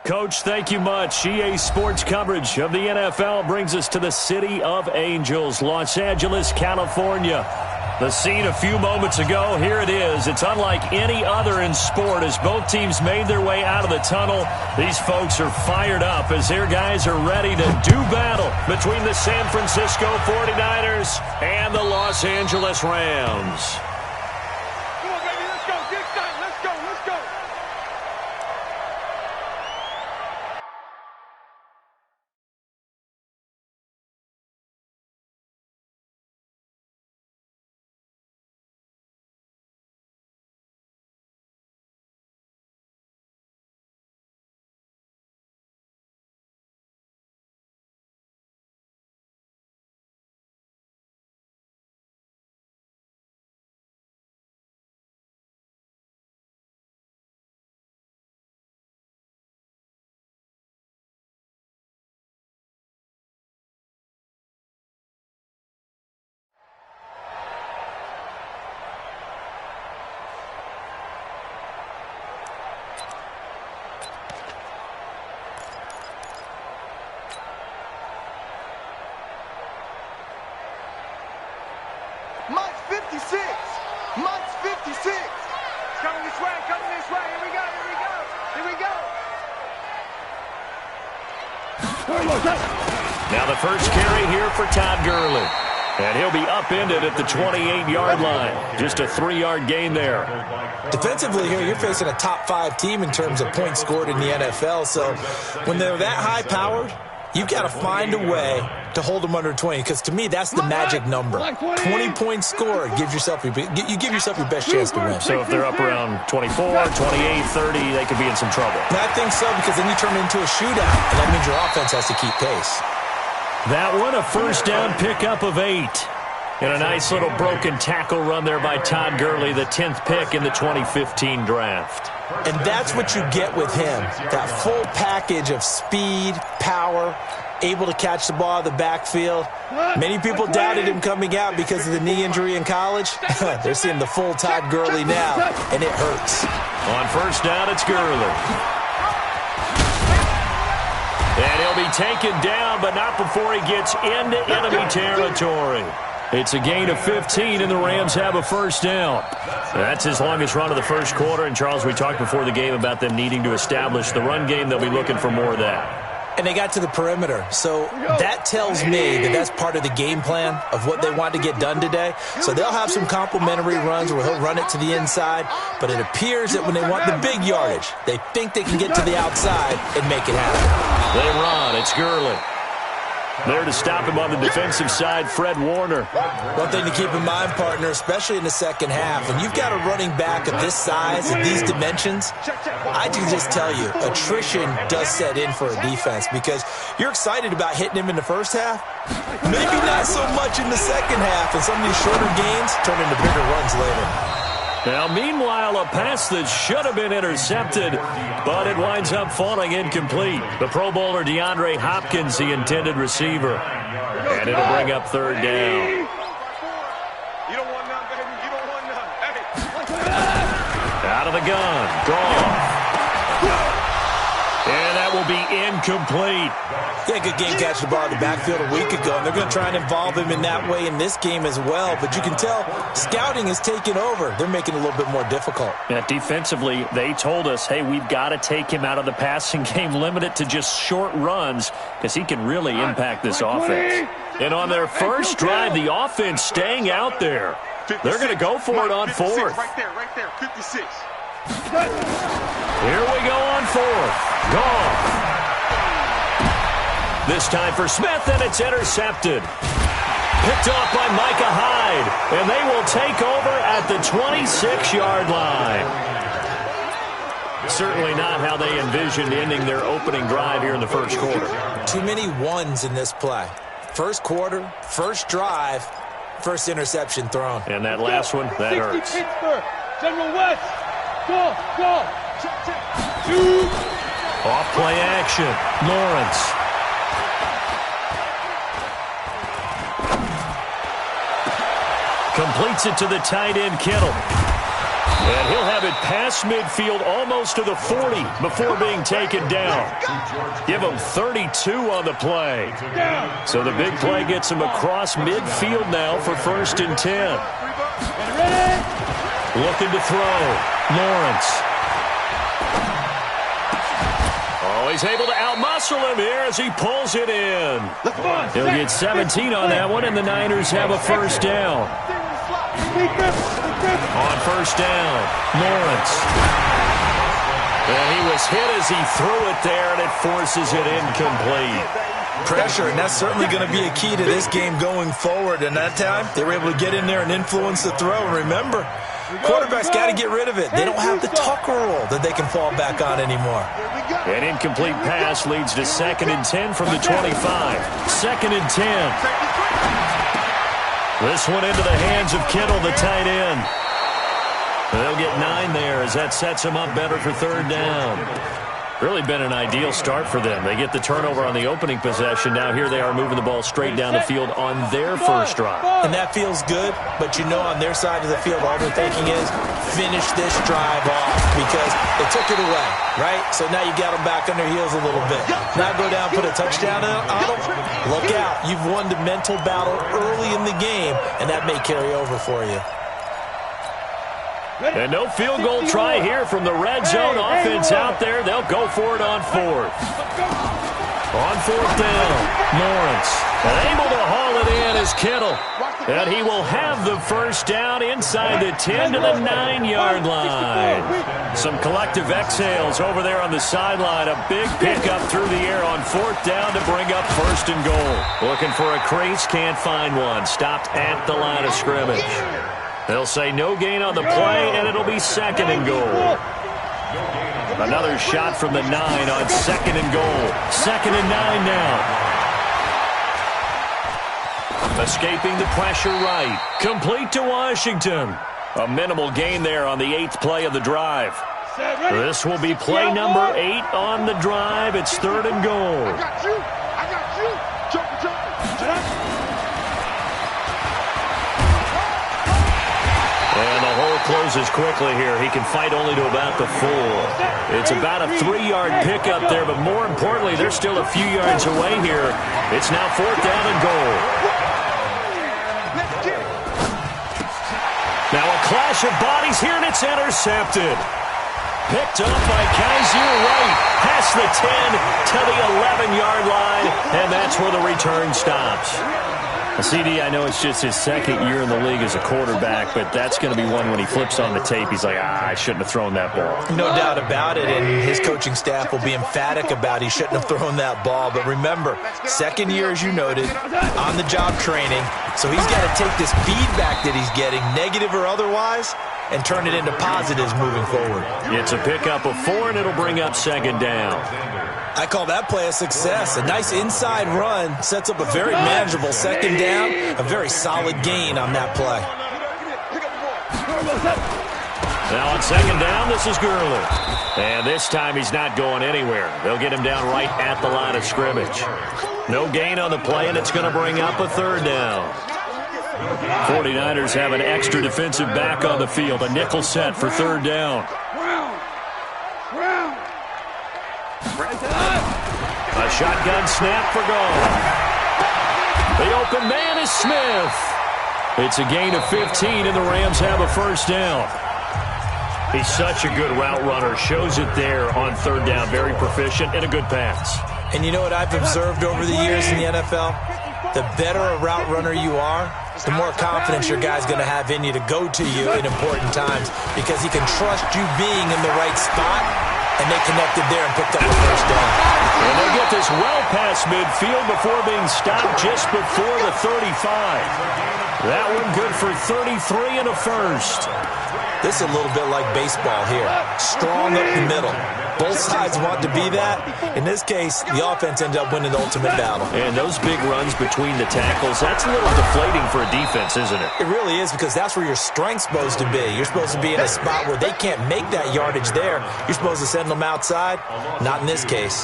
Coach, thank you much. EA Sports coverage of the NFL brings us to the City of Angels, Los Angeles, California. The scene a few moments ago, here it is. It's unlike any other in sport as both teams made their way out of the tunnel. These folks are fired up as their guys are ready to do battle between the San Francisco 49ers and the Los Angeles Rams. Come on, baby, let's go. Get excited. Let's go. Let's go. Mike's 56. Mike's 56. It's coming this way. Coming this way. Here we go. Here we go. Here we go. Now the first carry here for Todd Gurley. And he'll be upended at the 28-yard line. Just a 3-yard gain there. Defensively here, you're facing a top-5 team in terms of points scored in the NFL. So when they're that high-powered, you've got to find a way to hold them under 20, because to me, that's the magic number. 20 points scored gives yourself you give yourself your best chance to win. So if they're up around 24, 28, 30, they could be in some trouble. And I think so, because then you turn it into a shootout, and that means your offense has to keep pace. That one, a first down pickup of 8. And a nice little broken tackle run there by Todd Gurley, the 10th pick in the 2015 draft. And that's what you get with him, that full package of speed, power, able to catch the ball out of the backfield. Many people doubted him coming out because of the knee injury in college. They're seeing the full Todd Gurley now, and it hurts. On first down, it's Gurley. And he'll be taken down, but not before he gets into enemy territory. It's a gain of 15, and the Rams have a first down. That's his longest run of the first quarter. And, Charles, we talked before the game about them needing to establish the run game. They'll be looking for more of that. And they got to the perimeter. So that tells me that that's part of the game plan of what they want to get done today. So they'll have some complimentary runs where he'll run it to the inside. But it appears that when they want the big yardage, they think they can get to the outside and make it happen. They run. It's Gurley. There to stop him on the defensive side, Fred Warner. One thing to keep in mind, partner, especially in the second half, when you've got a running back of this size and these dimensions, I can just tell you, attrition does set in for a defense, because you're excited about hitting him in the first half, maybe not so much in the second half, and some of these shorter gains turn into bigger runs later. Now, meanwhile, a pass that should have been intercepted, but it winds up falling incomplete. The Pro Bowler DeAndre Hopkins, the intended receiver. And it'll bring up third down. You don't want none, baby. You don't want none. Hey. Out of the gun. Gone. And that will be incomplete. Yeah, good game catching the ball in the backfield a week ago, and they're going to try and involve him in that way in this game as well. But you can tell scouting is taking over. They're making it a little bit more difficult. Yeah, defensively, they told us, hey, we've got to take him out of the passing game, limit it to just short runs, because he can really impact this offense. And on their first drive, the offense staying out there. They're going to go for it on fourth. Right there, 56. Here we go on fourth. Gone. This time for Smith, and it's intercepted. Picked off by Micah Hyde, and they will take over at the 26-yard line. Certainly not how they envisioned ending their opening drive here in the first quarter. Too many ones in this play. First quarter, first drive, first interception thrown. And that last one, that hurts. Pittsburgh, General West. Go. Off play action. Lawrence. Completes it to the tight end, Kittle. And he'll have it past midfield almost to the 40 before being taken down. Give him 32 on the play. So the big play gets him across midfield now for 1st and 10. Looking to throw. Lawrence. Oh, he's able to outmuscle him here as he pulls it in. He'll get 17 on that one, and the Niners have a 1st down. On 1st down, Lawrence. And he was hit as he threw it there, and it forces it incomplete. Pressure, and that's certainly going to be a key to this game going forward. And that time, they were able to get in there and influence the throw. And remember, quarterbacks got to get rid of it. They don't have the tucker roll that they can fall back on anymore. An incomplete pass leads to 2nd and 10 from the 25. 2nd and 10. This one into the hands of Kittle, the tight end. They'll get 9 there as that sets them up better for 3rd down. Really been an ideal start for them. They get the turnover on the opening possession. Now here they are moving the ball straight down the field on their 1st drive. And that feels good, but you know on their side of the field all they're thinking is finish this drive off because they took it away, right? So now you got them back on their heels a little bit. Now go down, put a touchdown on them. Look out. You've won the mental battle early in the game, and that may carry over for you. And no field goal try here from the red zone. Offense out there. They'll go for it on 4th. On 4th down, Lawrence. Able to haul it in is Kittle. And he will have the 1st down inside the 10 to the 9-yard line. Some collective exhales over there on the sideline. A big pickup through the air on 4th down to bring up 1st and goal. Looking for a crease, can't find one. Stopped at the line of scrimmage. They'll say no gain on the play, and it'll be 2nd and goal. Another shot from the 9 on 2nd and goal. 2nd and 9 now. Escaping the pressure right. Complete to Washington. A minimal gain there on the 8th play of the drive. This will be play number 8 on the drive. It's 3rd and goal. I got you. Jump. And the hole closes quickly here. He can fight only to about the 4. It's about a 3-yard pickup there, but more importantly, they're still a few yards away here. It's now 4th down and goal. Now a clash of bodies here, and it's intercepted. Picked up by Kaiser White. Past the 10 to the 11-yard line, and that's where the return stops. CD, I know it's just his 2nd year in the league as a quarterback, but that's going to be one when he flips on the tape, he's like, I shouldn't have thrown that ball. No doubt about it, and his coaching staff will be emphatic about he shouldn't have thrown that ball. But remember, 2nd year, as you noted, on-the-job training, so he's got to take this feedback that he's getting, negative or otherwise, and turn it into positives moving forward. It's a pickup of 4, and it'll bring up 2nd down. I call that play a success. A nice inside run sets up a very manageable 2nd down, a very solid gain on that play. Now on 2nd down, this is Gurley. And this time he's not going anywhere. They'll get him down right at the line of scrimmage. No gain on the play, and it's going to bring up a 3rd down. 49ers have an extra defensive back on the field. A nickel set for 3rd down. A shotgun snap for goal. The open man is Smith. It's a gain of 15, and the Rams have a 1st down. He's such a good route runner. Shows it there on 3rd down. Very proficient and a good pass. And you know what I've observed over the years in the NFL? The better a route runner you are, the more confidence your guy's going to have in you to go to you in important times because he can trust you being in the right spot, and they connected there and picked up the 1st down. And they get this well past midfield before being stopped just before the 35. That one good for 33 and a 1st. This is a little bit like baseball here. Strong up the middle. Both sides want to be that. In this case, the offense ended up winning the ultimate battle. And those big runs between the tackles, that's a little deflating for a defense, isn't it? It really is, because that's where your strength's supposed to be. You're supposed to be in a spot where they can't make that yardage there. You're supposed to send them outside. Not in this case.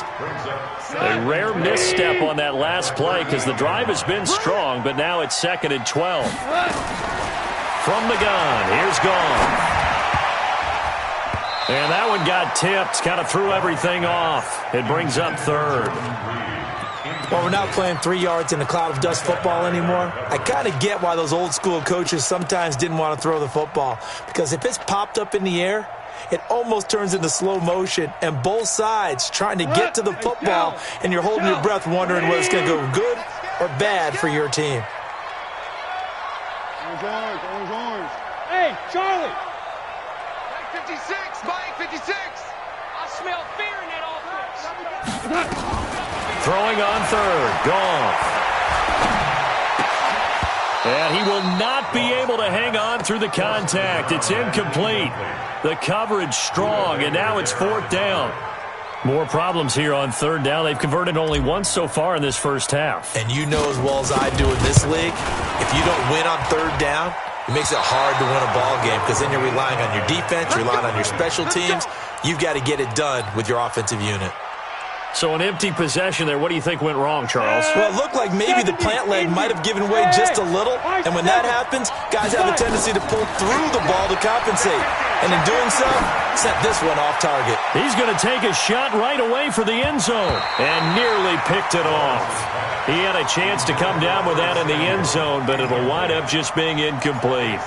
A rare misstep on that last play because the drive has been strong, but now it's 2nd and 12. From the gun, here's Gone. And that one got tipped, kind of threw everything off. It brings up third. Well, we're not playing 3 yards in a cloud of dust football anymore. I kind of get why those old school coaches sometimes didn't want to throw the football. Because if it's popped up in the air, it almost turns into slow motion. And both sides trying to get to the football, and you're holding your breath wondering whether it's going to go good or bad for your team. Orange. Hey, Charlie! Mike 56, Mike 56. I smell fear in that offense. Throwing on third. Goff. And he will not be able to hang on through the contact. It's incomplete. The coverage strong, and now it's fourth down. More problems here on third down. They've converted only once so far in this first half. And you know as well as I do in this league, if you don't win on third down, it makes it hard to win a ball game because then you're relying on your defense, you're relying on your special teams. You've got to get it done with your offensive unit. So an empty possession there. What do you think went wrong, Charles? Well, it looked like maybe the plant leg might have given way just a little. And when that happens, guys have a tendency to pull through the ball to compensate. And in doing so, sent this one off target. He's going to take a shot right away for the end zone and nearly picked it off. He had a chance to come down with that in the end zone, but it'll wind up just being incomplete.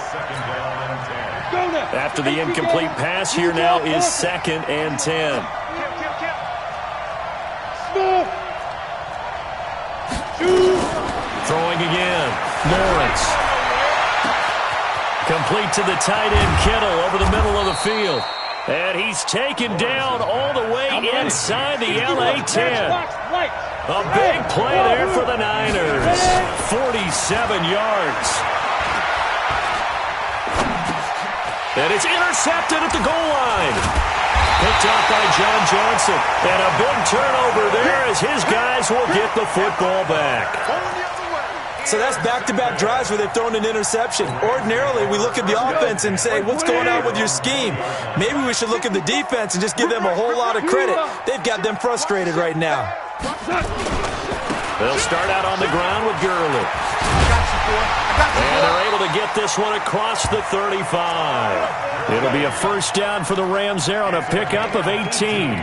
After the incomplete pass, here now is 2nd and 10. Throwing again. Lawrence. Complete to the tight end, Kittle, over the middle of the field. And he's taken down all the way inside the LA 10. A big play there for the Niners. 47 yards. And it's intercepted at the goal line. Picked off by John Johnson. And a big turnover there as his guys will get the football back. So that's back-to-back drives where they've thrown an interception. Ordinarily, we look at the offense and say, what's going on with your scheme? Maybe we should look at the defense and just give them a whole lot of credit. They've got them frustrated right now. They'll start out on the ground with Gurley. And they're able to get this one across the 35. It'll be a first down for the Rams there on a pickup of 18.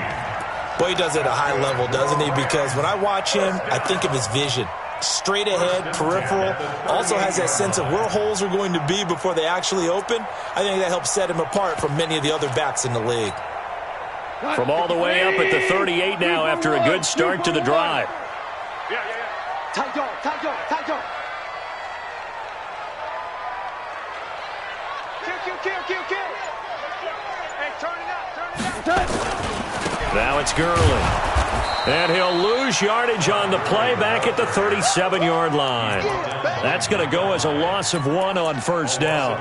Boy, he does it at a high level, doesn't he? Because when I watch him, I think of his vision. Straight ahead, peripheral, also has that sense of where holes are going to be before they actually open. I think that helps set him apart from many of the other backs in the league. From all the way up at the 38 now after a good start to the drive. Tight dog. Kill. Hey, turn it up. Now it's Gurley. And he'll lose yardage on the play back at the 37-yard line. That's going to go as a loss of 1 on first down.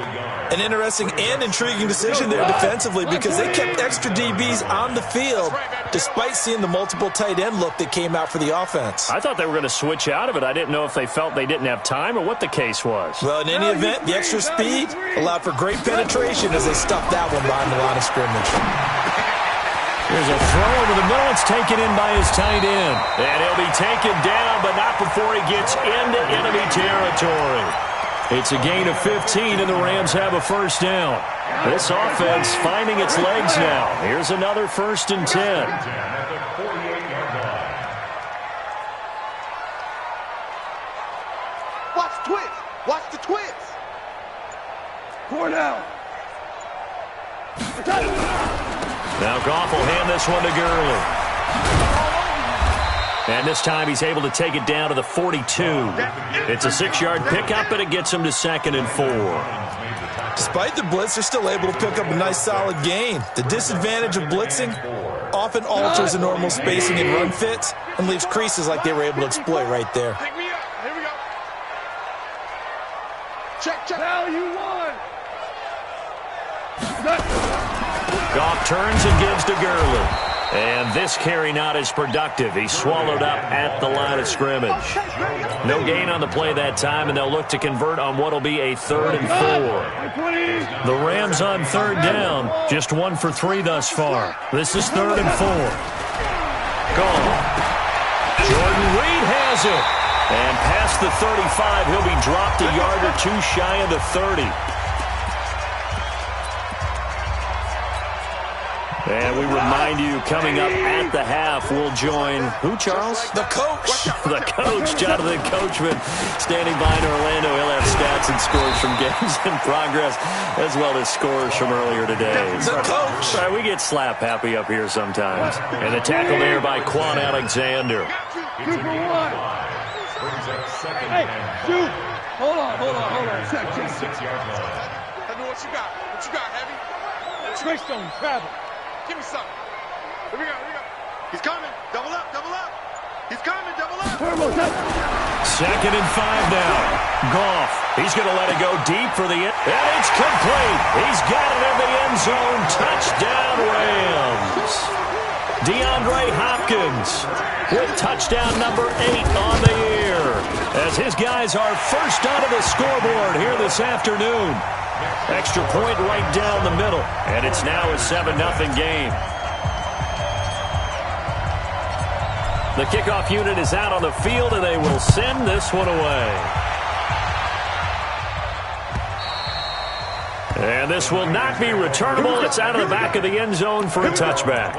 An interesting and intriguing decision there defensively because they kept extra DBs on the field despite seeing the multiple tight end look that came out for the offense. I thought they were going to switch out of it. I didn't know if they felt they didn't have time or what the case was. Well, in any event, the extra speed allowed for great penetration as they stuffed that one behind the line of scrimmage. Here's a throw over the middle. It's taken in by his tight end. And he'll be taken down, but not before he gets into enemy territory. It's a gain of 15, and the Rams have a first down. This offense finding its legs now. Here's another 1st and 10. Watch the twist. Cornell. Now Goff will hand this one to Gurley. And this time he's able to take it down to the 42. It's a 6-yard pickup, and it gets him to 2nd and 4. Despite the blitz, they're still able to pick up a nice solid gain. The disadvantage of blitzing often alters the normal spacing and run fits and leaves creases like they were able to exploit right there. Pick me up. Here we go. Check. Now you won. Goff turns and gives to Gurley. And this carry not as productive. He's swallowed up at the line of scrimmage. No gain on the play that time, and they'll look to convert on what will be a 3rd and 4. The Rams on third down, just 1 for 3 thus far. This is 3rd and 4. Gone. Jordan Reed has it. And past the 35, he'll be dropped a yard or 2 shy of the 30. And we remind you, coming up at the half, we'll join who, Charles? The coach. The coach, Jonathan Coachman, standing by in Orlando. He'll have stats and scores from games in progress, as well as scores from earlier today. The coach. All right, we get slap happy up here sometimes. And the tackle there by Quan Alexander. 2 for 1. Hey, shoot. Hold on. Check. 6-yard line. Heavy, what you got? What you got, Heavy? Twist on travel. Give me something. Here we go. He's coming. Double up. He's coming. Double up. Turbo, 2nd and 5 now. Goff. He's going to let it go deep for the end. And it's complete. He's got it in the end zone. Touchdown, Rams. DeAndre Hopkins with touchdown number 8 on the year, as his guys are first onto the scoreboard here this afternoon. Extra point right down the middle, and it's now a 7-0 game. The kickoff unit is out on the field, and they will send this one away. And this will not be returnable. It's out of the back of the end zone for a touchback.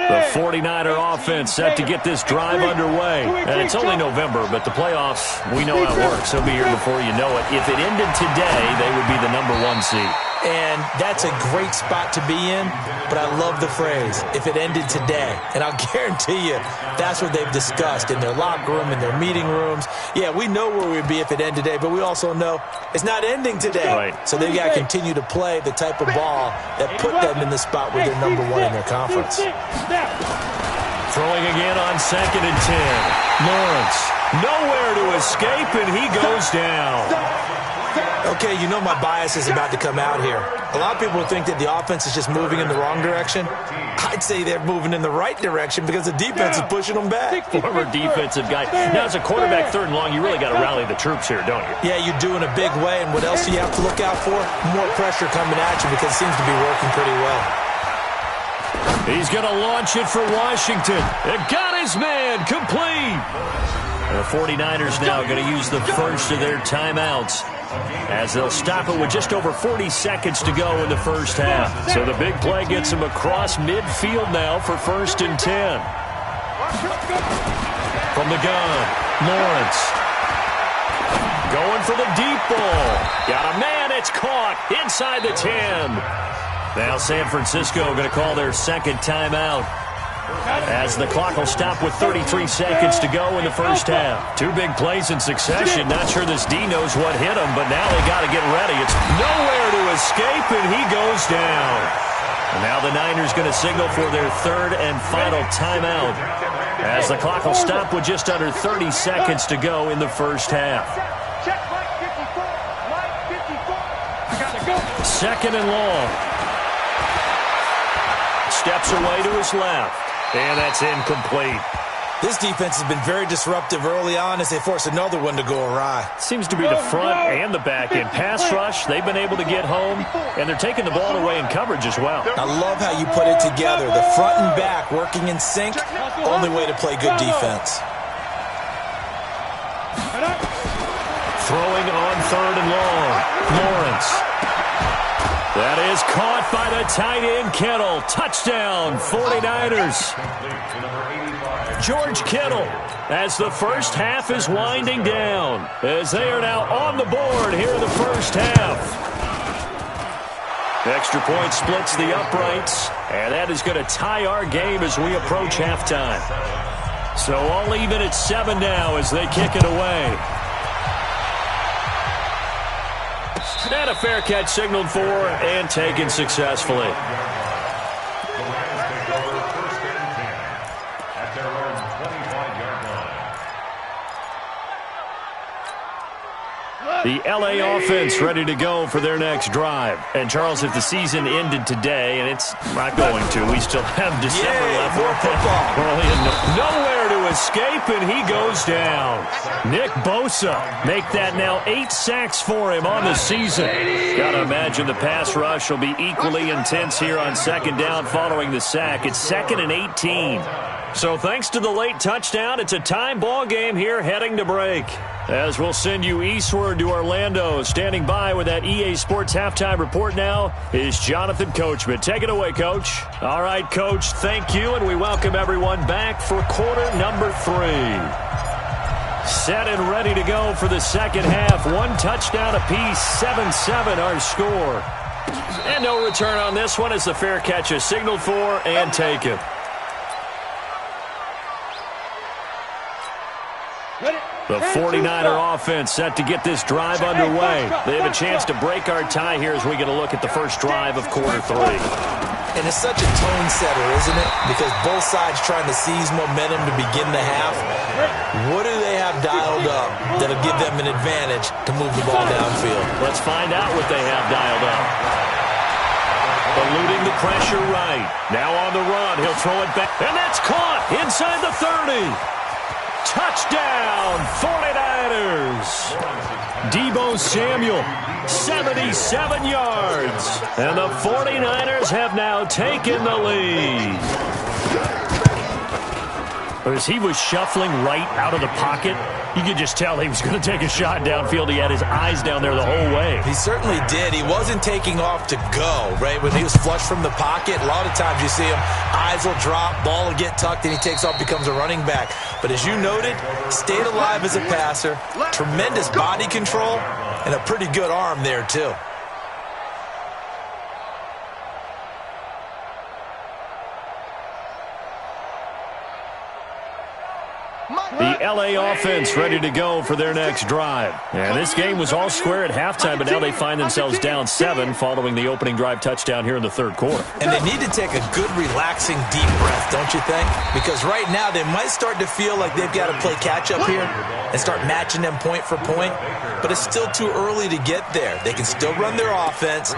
The 49er offense set to get this drive underway. And it's only November, but the playoffs, we know how it works. They'll be here before you know it. If it ended today, they would be the number 1 seed. And that's a great spot to be in, but I love the phrase, if it ended today. And I'll guarantee you, that's what they've discussed in their locker room, in their meeting rooms. Yeah, we know where we'd be if it ended today, but we also know it's not ending today. Right. So they've got to continue to play the type of ball that put them in the spot where they're number 1 in their conference. Throwing again on 2nd and 10. Lawrence, nowhere to escape, and he goes down. Okay, you know my bias is about to come out here. A lot of people think that the offense is just moving in the wrong direction. I'd say they're moving in the right direction because the defense is pushing them back. Former defensive guy. Now, as a quarterback, 3rd and long, you really got to rally the troops here, don't you? Yeah, you do in a big way. And what else do you have to look out for? More pressure coming at you because it seems to be working pretty well. He's going to launch it for Washington. It got his man complete. The 49ers now going to use the first of their timeouts, as they'll stop it with just over 40 seconds to go in the first half. So the big play gets him across midfield now for 1st and 10. From the gun, Lawrence. Going for the deep ball. Got a man, it's caught inside the 10. Now San Francisco going to call their 2nd timeout, as the clock will stop with 33 seconds to go in the first half. 2 big plays in succession. Not sure this D knows what hit him, but now they got to get ready. It's nowhere to escape, and he goes down. And now the Niners going to signal for their 3rd and final timeout, as the clock will stop with just under 30 seconds to go in the first half. Check Mike 54. Mike 54. 2nd and long. Steps away to his left. And that's incomplete. This defense has been very disruptive early on as they force another one to go awry. Seems to be the front and the back end. Pass rush, they've been able to get home, and they're taking the ball away in coverage as well. I love how you put it together. The front and back working in sync, only way to play good defense. Throwing on 3rd and long. Lawrence. That is caught by the tight end, Kittle. Touchdown, 49ers. George Kittle, as the first half is winding down, as they are now on the board here in the first half. Extra point splits the uprights, and that is going to tie our game as we approach halftime. So all even at 7 now as they kick it away. And a fair catch signaled for and taken successfully. The Rams take over 1st and 10 at their own 25-yard line. The LA offense ready to go for their next drive. And, Charles, if the season ended today, and it's not going to, we still have December left. More football. Nowhere to escape, and he goes down. Nick Bosa make that now 8 sacks for him on the season. Got to imagine the pass rush will be equally intense here on second down following the sack. It's 2nd and 18. So thanks to the late touchdown, it's a time ball game here heading to break. As we'll send you eastward to Orlando. Standing by with that EA Sports Halftime Report now is Jonathan Coachman. Take it away, Coach. All right, Coach, thank you, and we welcome everyone back for quarter number 3. Set and ready to go for the second half. 1 touchdown apiece, 7-7 our score. And no return on this one as the fair catch is signaled for and taken. The 49er offense set to get this drive underway. They have a chance to break our tie here as we get a look at the first drive of quarter 3. And it's such a tone setter, isn't it? Because both sides trying to seize momentum to begin the half. What do they have dialed up that'll give them an advantage to move the ball downfield? Let's find out what they have dialed up. Eluding the pressure right. Now on the run. He'll throw it back. And that's caught inside the 30. Touchdown, 49ers. Deebo Samuel, 77 yards. And the 49ers have now taken the lead. As he was shuffling right out of the pocket, you could just tell he was going to take a shot downfield. He had his eyes down there the whole way. He certainly did. He wasn't taking off to go, right? When he was flushed from the pocket, a lot of times you see him, eyes will drop, ball will get tucked, and he takes off, becomes a running back. But as you noted, stayed alive as a passer, tremendous body control, and a pretty good arm there, too. The LA offense ready to go for their next drive. And this game was all square at halftime, but now they find themselves down 7 following the opening drive touchdown here in the third quarter. And they need to take a good, relaxing, deep breath, don't you think? Because right now they might start to feel like they've got to play catch-up here and start matching them point for point. But it's still too early to get there. They can still run their offense.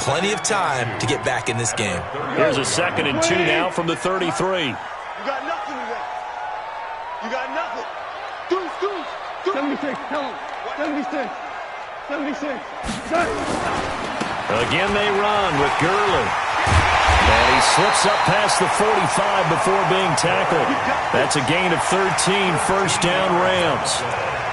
Plenty of time to get back in this game. Here's a 2nd and 2 now from the 33. You got nothing today. You got nothing. Deuce. 76, tell him. 76. 76. Again they run with Gurley. And he slips up past the 45 before being tackled. That's a gain of 13, first down Rams.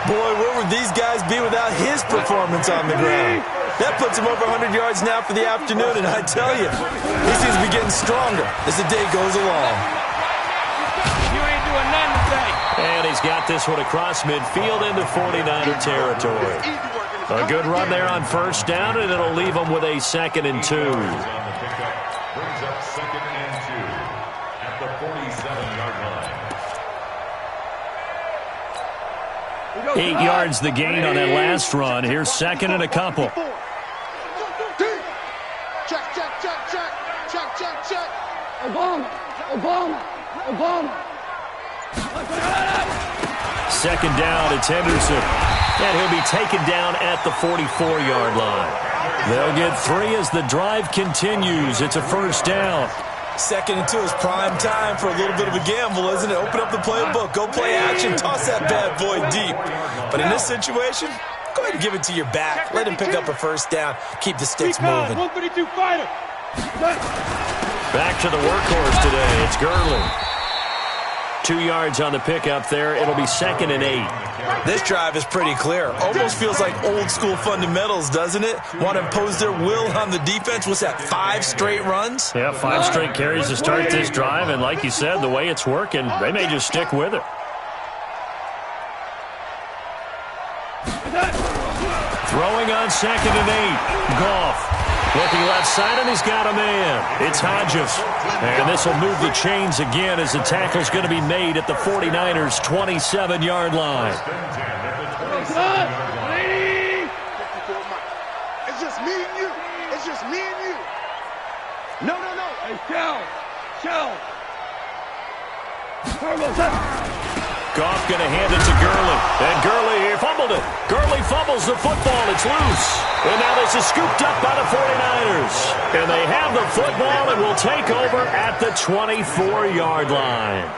Boy, where would these guys be without his performance on the ground? That puts him over 100 yards now for the afternoon, and I tell you, he seems to be getting stronger as the day goes along. You ain't doing nothing today. And he's got this one across midfield into 49er territory. A good run there on first down, and it'll leave them with a 2nd and 2. Brings up 2nd and 2 at the 47-yard line. 8 yards the gain on that last run. Here's 2nd and a couple. Check. Obama. 2nd down, it's Henderson. And he'll be taken down at the 44-yard line. They'll get 3 as the drive continues. It's a first down. 2nd and 2 is prime time for a little bit of a gamble, isn't it? Open up the playbook, go play action, toss that bad boy deep. But in this situation, go ahead and give it to your back. Let him pick up a first down, keep the sticks moving. 132 fighter. Back to the workhorse today. It's Gurley. 2 yards on the pickup there. It'll be 2nd and 8. This drive is pretty clear. Almost feels like old school fundamentals, doesn't it? Want to impose their will on the defense. What's that, 5 straight runs? Yeah, 5 straight carries to start this drive. And like you said, the way it's working, they may just stick with it. Throwing on 2nd and 8. Goff. Looking left side, and he's got a man. It's Hodges. And this will move the chains again as the tackle's going to be made at the 49ers' 27-yard line. It's just me and you. It's just me and you. No. Hey, Shell. Goff going to hand it to Gurley. And Gurley here fumbles. fumbled it. Gurley fumbles the football. It's loose. And now this is scooped up by the 49ers. And they have the football and will take over at the 24-yard line.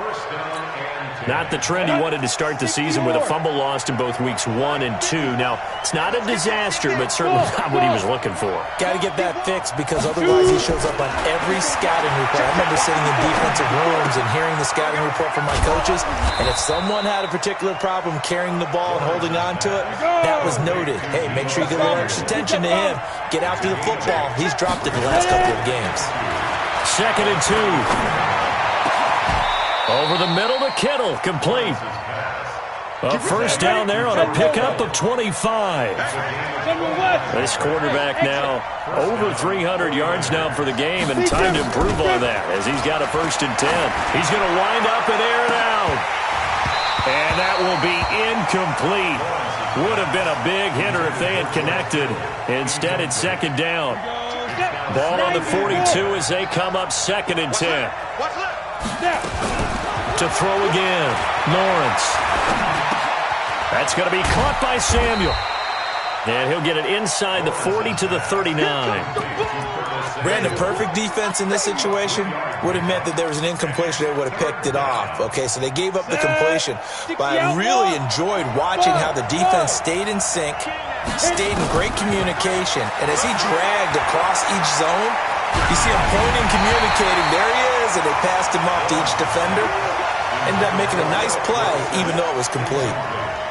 Not the trend he wanted to start the season with a fumble lost in both weeks 1 and 2. Now, it's not a disaster, but certainly not what he was looking for. Got to get that fixed because otherwise he shows up on every scouting report. I remember sitting in defensive rooms and hearing the scouting report from my coaches, and if someone had a particular problem carrying the ball and holding on to it, that was noted. Hey, make sure you give a little extra attention to him. Get after the football. He's dropped it the last couple of games. 2nd and 2. Over the middle to Kittle, complete. A first down there on a pickup of 25. This quarterback now over 300 yards now for the game, and time to improve on that as he's got a 1st and 10. He's going to wind up and air it out. And that will be incomplete. Would have been a big hitter if they had connected. Instead, it's 2nd down. Ball on the 42 as they come up 2nd and 10. To throw again, Lawrence. That's going to be caught by Samuel. And he'll get it inside the 40 to the 39. Brandon, perfect defense in this situation would have meant that there was an incompletion. They would have picked it off. Okay, so they gave up the completion. But I really enjoyed watching how the defense stayed in sync, stayed in great communication. And as he dragged across each zone, you see him pointing, communicating. There he is, and they passed him off to each defender. Ended up making a nice play, even though it was complete.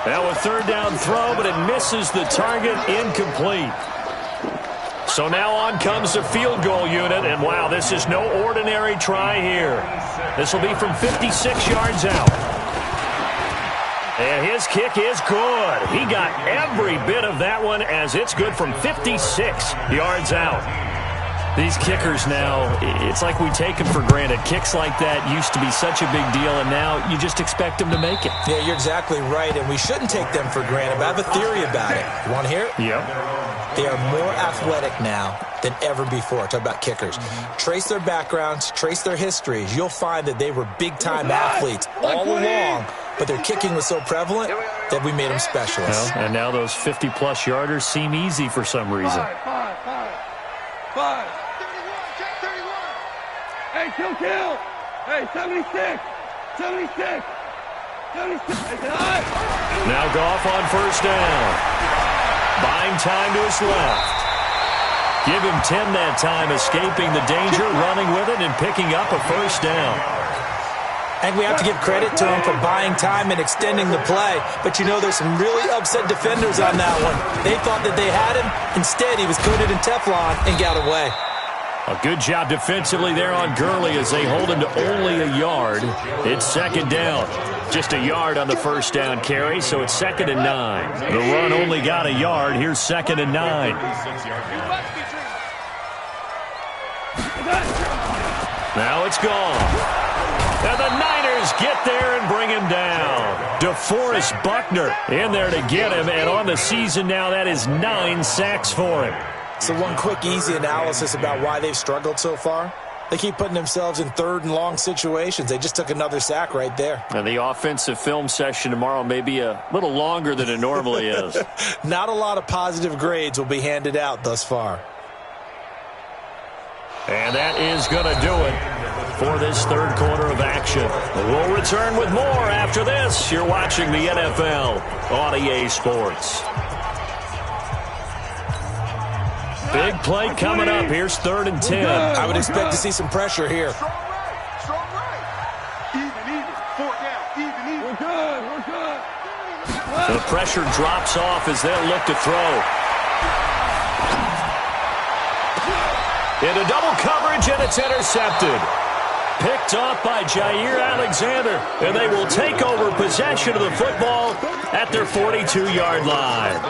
Now a 3rd down throw, but it misses the target, incomplete. So now on comes the field goal unit, and wow, this is no ordinary try here. This will be from 56 yards out. And his kick is good. He got every bit of that one as it's good from 56 yards out. These kickers now, it's like we take them for granted. Kicks like that used to be such a big deal, and now you just expect them to make it. Yeah, you're exactly right, and we shouldn't take them for granted, but I have a theory about it. You want to hear it? Yep. They are more athletic now than ever before. Talk about kickers. Trace their backgrounds, trace their histories. You'll find that they were big-time athletes all along, but their kicking was so prevalent that we made them specialists. Well, and now those 50-plus yarders seem easy for some reason. Five. Hey, kill. Hey, 76. 76. 76. Now Goff on 1st down. Buying time to his left. Give him 10 that time, escaping the danger, running with it, and picking up a 1st down. I think we have to give credit to him for buying time and extending the play. But, you know, there's some really upset defenders on that one. They thought that they had him. Instead, he was coated in Teflon and got away. A good job defensively there on Gurley as they hold him to only a yard. It's 2nd down. Just a yard on the 1st down carry, so it's 2nd and 9. The run only got a yard. Here's 2nd and 9. Now it's gone. And the Niners get there and bring him down. DeForest Buckner in there to get him, and on the season now, that is 9 sacks for him. So one quick, easy analysis about why they've struggled so far. They keep putting themselves in 3rd and long situations. They just took another sack right there. And the offensive film session tomorrow may be a little longer than it normally is. Not a lot of positive grades will be handed out thus far. And that is going to do it for this 3rd quarter of action. We'll return with more after this. You're watching the NFL on EA Sports. Big play coming up. Here's 3rd and 10. I would expect to see some pressure here. Strong right. Even. 4 down. Even. We're good. The pressure drops off as they'll look to throw. Into double coverage, and it's intercepted. Picked off by Jair Alexander, and they will take over possession of the football at their 42-yard line.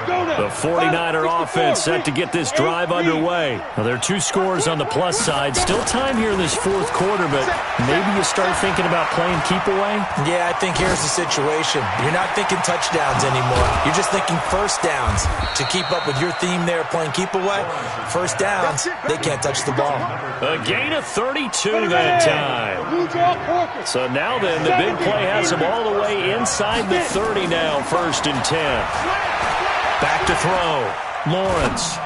Go now. The 49er offense set to get this drive underway. Now, there are 2 scores on the plus side. Still time here in this 4th quarter, but maybe you start thinking about playing keep away? Yeah, I think here's the situation. You're not thinking touchdowns anymore. You're just thinking first downs. To keep up with your theme there, playing keep away, first downs, they can't touch the ball. A gain of 32 that time. So now then, the big play has them all the way inside the 30 now, 1st and 10. Back to throw. Lawrence.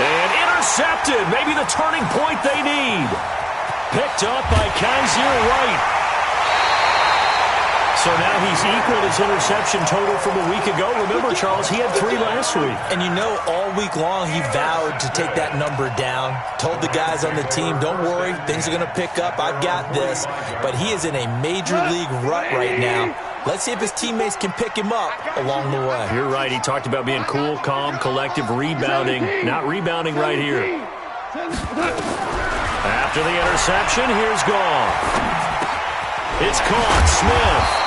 And intercepted. Maybe the turning point they need. Picked up by Kaiser White. So now he's equaled his interception total from a week ago. Remember, Charles, he had 3 last week. And you know, all week long he vowed to take that number down. Told the guys on the team, don't worry, things are going to pick up. I've got this. But he is in a major league rut right now. Let's see if his teammates can pick him up along the way. You're right. He talked about being cool, calm, collective, rebounding. Not rebounding right here. After the interception, here's Goff. It's caught. Smith.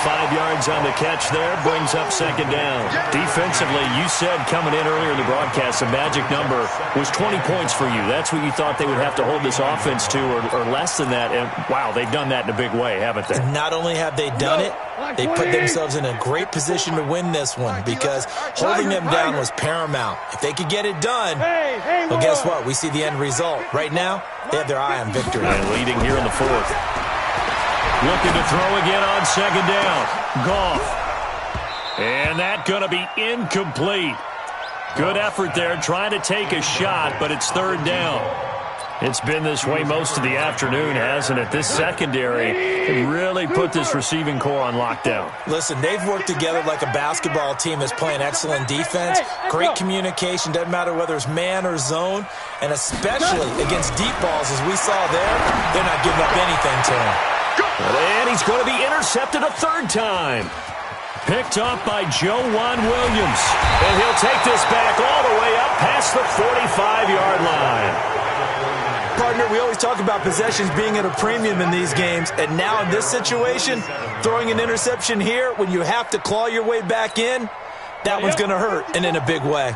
5 yards on the catch there, brings up 2nd down. Defensively, you said coming in earlier in the broadcast, the magic number was 20 points for you. That's what you thought they would have to hold this offense to, or less than that. And wow, they've done that in a big way, haven't they? Not only have they done it, they put themselves in a great position to win this one because holding them down was paramount. If they could get it done, well, guess what? We see the end result. Right now, they have their eye on victory. And leading here in the 4th. Looking to throw again on 2nd down. Goff. And that going to be incomplete. Good effort there, trying to take a shot, but it's 3rd down. It's been this way most of the afternoon, hasn't it? This secondary really put this receiving core on lockdown. Listen, they've worked together like a basketball team that's playing excellent defense. Great communication, doesn't matter whether it's man or zone. And especially against deep balls, as we saw there, they're not giving up anything to him. And he's going to be intercepted a 3rd time. Picked up by Joejuan Williams. And he'll take this back all the way up past the 45-yard line. Partner, we always talk about possessions being at a premium in these games, and now in this situation, throwing an interception here when you have to claw your way back in, that one's going to hurt, and in a big way.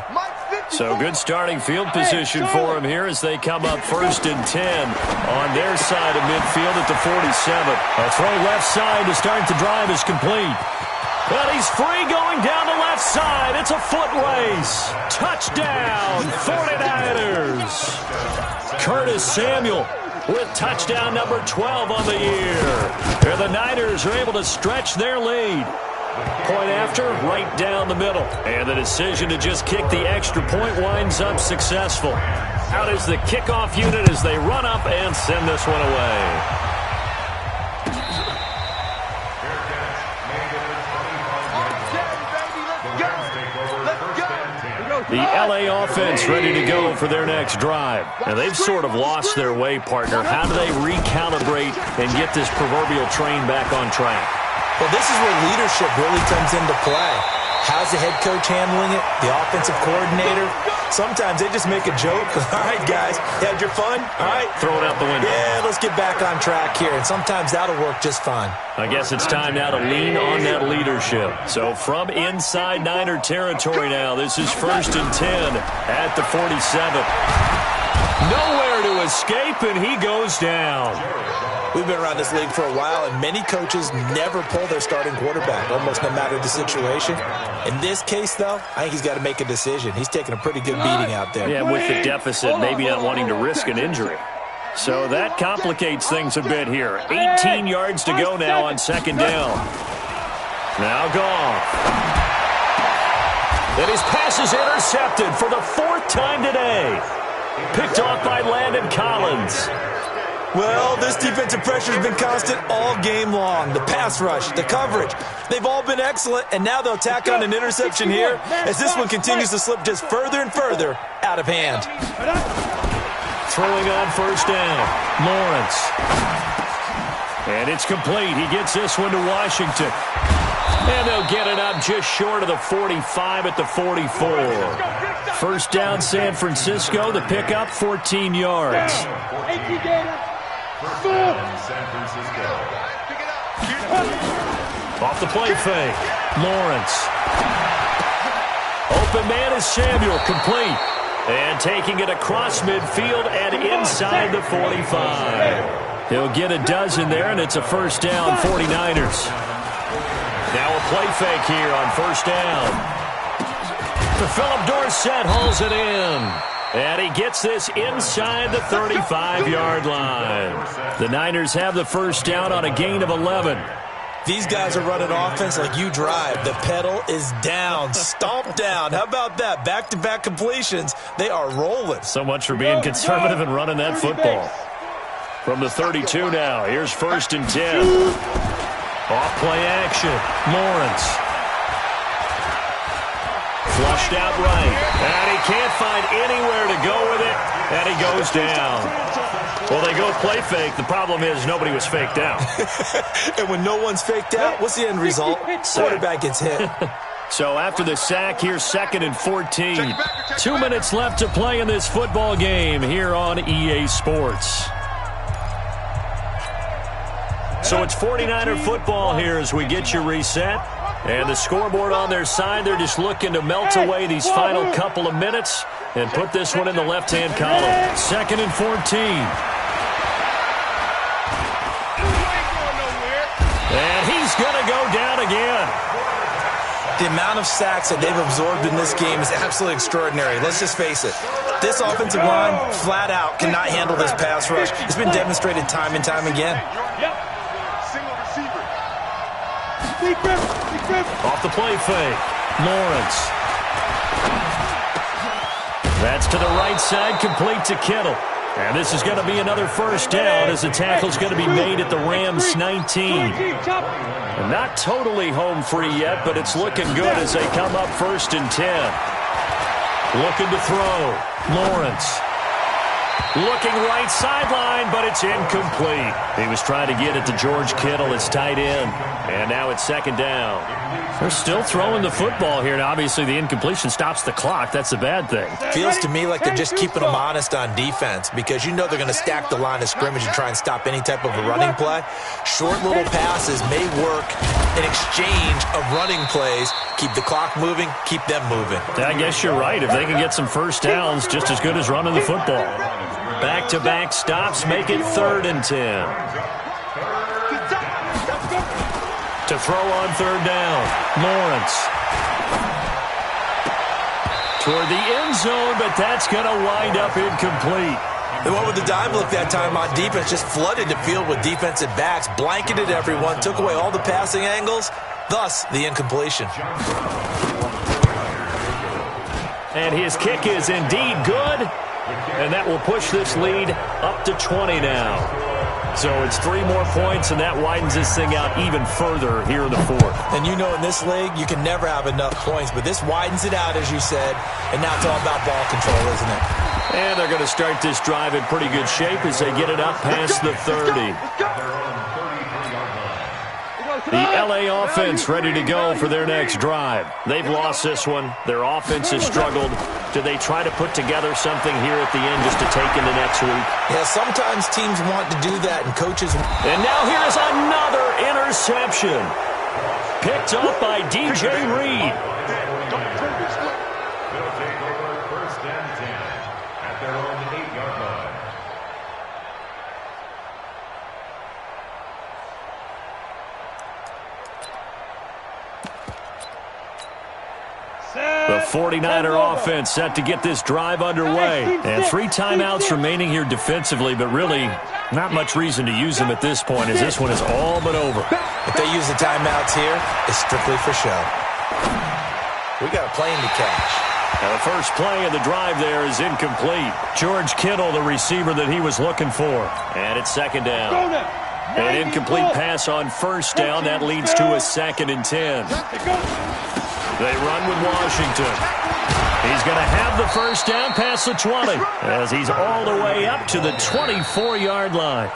So good starting field position for him here as they come up 1st and 10 on their side of midfield at the 47. A throw left side to start the drive is complete. But he's free going down the left side. It's a foot race. Touchdown, 49ers. Curtis Samuel with touchdown number 12 on the year. Here the Niners are able to stretch their lead. Point after, right down the middle. And the decision to just kick the extra point winds up successful. Out is the kickoff unit as they run up and send this one away. The LA offense ready to go for their next drive. And they've sort of lost their way, partner. How do they recalibrate and get this proverbial train back on track? Well, this is where leadership really comes into play. How's the head coach handling it? The offensive coordinator? Sometimes they just make a joke. All right, guys, you had your fun? All right. Throw it out the window. Yeah, let's get back on track here. And sometimes that'll work just fine. I guess it's time now to lean on that leadership. So from inside Niner territory now, this is 1st and 10 at the 47. Nowhere to escape, and he goes down. We've been around this league for a while, and many coaches never pull their starting quarterback, almost no matter the situation. In this case, though, I think he's got to make a decision. He's taking a pretty good beating out there. Yeah, with the deficit, maybe not wanting to risk an injury. So that complicates things a bit here. 18 yards to go now on 2nd down. Now Goff. And his pass is intercepted for the 4th time today. Picked off by Landon Collins. Well, this defensive pressure has been constant all game long. The pass rush, the coverage, they've all been excellent, and now they'll tack on an interception here as this one continues to slip just further and further out of hand. Throwing on 1st down, Lawrence. And it's complete. He gets this one to Washington. And they'll get it up just short of the 45 at the 44. 1st down, San Francisco. The pickup, 14 yards. Off the play fake. Lawrence. open man is Samuel, complete. And taking it across midfield and inside the 45. He'll get a dozen there, and it's a first down, 49ers. Now a play fake here on first down. Philip Dorsett hauls it in. And he gets this inside the 35-yard line. The Niners have the first down on a gain of 11. These guys are running offense like you drive. The pedal is down, stomped down. How about that? Back-to-back completions. They are rolling. So much for being conservative and running that football. From the 32 now, here's first and 10. Off play action, Lawrence. Flushed out right, and he can't find anywhere to go with it, and he goes down. Well, they go play fake. The problem is nobody was faked out. And when no one's faked out, what's the end result? Quarterback gets hit. So after the sack, here's second and 14. 2 minutes left to play in this football game here on EA Sports. So it's 49er football here as we get you reset. And the scoreboard on their side, they're just looking to melt away these final couple of minutes and put this one in the left-hand column. Second and 14. And he's going to go down again. The amount of sacks that they've absorbed in this game is absolutely extraordinary. Let's just face it. This offensive line, flat out, cannot handle this pass rush. It's been demonstrated time and time again. Single receiver. Off the play fake. Lawrence. That's to the right side, complete to Kittle. And this is going to be another first down as the tackle's going to be made at the Rams 19. And not totally home free yet, but it's looking good as they come up first and 10. Looking to throw. Lawrence. Looking right sideline, but it's incomplete. He was trying to get it to George Kittle, his tight end. And now it's second down. They're still throwing the football here, and obviously the incompletion stops the clock. That's a bad thing. Feels to me like they're just keeping them honest on defense because you know they're going to stack the line of scrimmage and try and stop any type of a running play. Short little passes may work in exchange of running plays. Keep the clock moving, keep them moving. I guess you're right. If they can get some first downs, just as good as running the football. Back-to-back stops make it third and 10. To throw on third down, Lawrence. Toward the end zone, but that's going to wind up incomplete. They went with the dive look that time on defense, just flooded the field with defensive backs, blanketed everyone, took away all the passing angles, thus the incompletion. And his kick is indeed good, and that will push this lead up to 20 now. So it's 3 more points, and that widens this thing out even further here in the fourth. And you know in this league, you can never have enough points, but this widens it out, as you said, and now it's all about ball control, isn't it? And they're going to start this drive in pretty good shape as they get it up past the 30. The L.A. offense ready to go for their next drive. They've lost this one. Their offense has struggled. Do they try to put together something here at the end just to take into next week? Yeah, sometimes teams want to do that, and coaches... And now here's another interception. Picked up by DJ Reed. They'll take over first and 10 at their own 8-yard line. The 49er offense set to get this drive underway. And 3 timeouts remaining here defensively, but really not much reason to use them at this point as this one is all but over. If they use the timeouts here, it's strictly for show. We got a plane to catch. Now the first play of the drive there is incomplete. George Kittle, the receiver that he was looking for. And it's second down. An incomplete pass on first down. That leads to a second and 10. They run with Washington. He's going to have the first down past the 20 as he's all the way up to the 24-yard line.